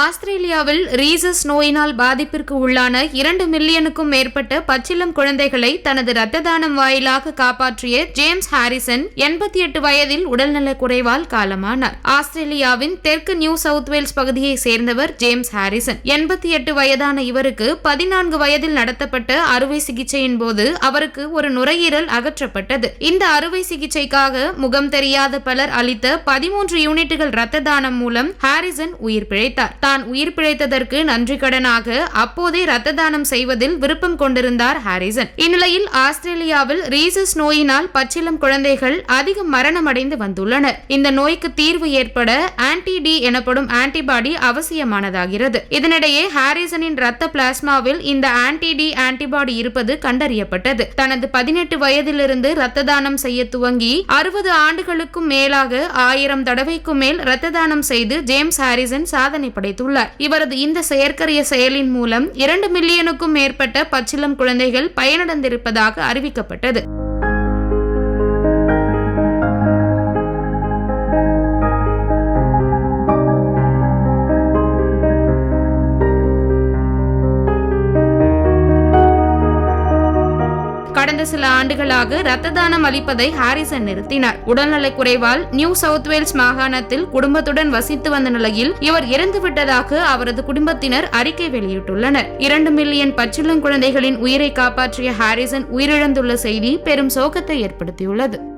ஆஸ்திரேலியாவில் ரீசஸ் நோயினால் பாதிப்பிற்கு உள்ளான 2 மில்லியனுக்கும் மேற்பட்ட பச்சிளம் குழந்தைகளை தனது இரத்த தானம் வாயிலாக காப்பாற்றிய ஜேம்ஸ் ஹாரிசன் 88 வயதில் உடல்நலக் குறைவால் காலமானார். ஆஸ்திரேலியாவின் தெற்கு நியூ சவுத் வேல்ஸ் பகுதியை சேர்ந்தவர் ஜேம்ஸ் ஹாரிசன். 88 வயதான இவருக்கு 14 வயதில் நடத்தப்பட்ட அறுவை சிகிச்சையின் போது அவருக்கு ஒரு நுரையீரல் அகற்றப்பட்டது. இந்த அறுவை சிகிச்சைக்காக முகம் தெரியாத பலர் அளித்த 13 யூனிட்டுகள் இரத்த தானம் மூலம் ஹாரிசன் உயிர் பிழைத்தார். தான் உயிர் பிழைத்ததற்கு நன்றி கடனாக அப்போதே இரத்த தானம் செய்வதில் விருப்பம் கொண்டிருந்தார் ஹாரிசன். இந்நிலையில் ஆஸ்திரேலியாவில் ரீசஸ் நோயினால் பச்சிளம் குழந்தைகள் அதிகம் மரணமடைந்து வந்துள்ளனர். இந்த நோய்க்கு தீர்வு ஏற்பட ஆன்டி-டி எனப்படும் ஆன்டிபாடி அவசியமானதாகிறது. இதனிடையே ஹாரிசனின் இரத்த பிளாஸ்மாவில் இந்த ஆன்டி-டி ஆன்டிபாடி இருப்பது கண்டறியப்பட்டது. தனது 18 வயதிலிருந்து இரத்த தானம் செய்ய துவங்கி 60 ஆண்டுகளுக்கும் மேலாக 1000 தடவைக்கும் மேல் இரத்த தானம் செய்து ஜேம்ஸ் ஹாரிசன் சாதனை படைத்துள்ளார். இவரது இந்த செயற்கரிய செயலின் மூலம் 2 மில்லியனுக்கும் மேற்பட்ட பச்சிளம் குழந்தைகள் பயனடைந்திருப்பதாக அறிவிக்கப்பட்டது. கடந்த சில ஆண்டுகளாக இரத்த தானம் அளிப்பதை ஹாரிசன் நிறுத்தினார். உடல்நலக் குறைவால் நியூ சவுத் வேல்ஸ் மாகாணத்தில் குடும்பத்துடன் வசித்து வந்த நிலையில் இவர் இறந்துவிட்டதாக அவரது குடும்பத்தினர் அறிக்கை வெளியிட்டுள்ளனர். 2 மில்லியன் பச்சிளம் குழந்தைகளின் உயிரை காப்பாற்றிய ஹாரிசன் உயிரிழந்துள்ள செய்தி பெரும் சோகத்தை ஏற்படுத்தியுள்ளது.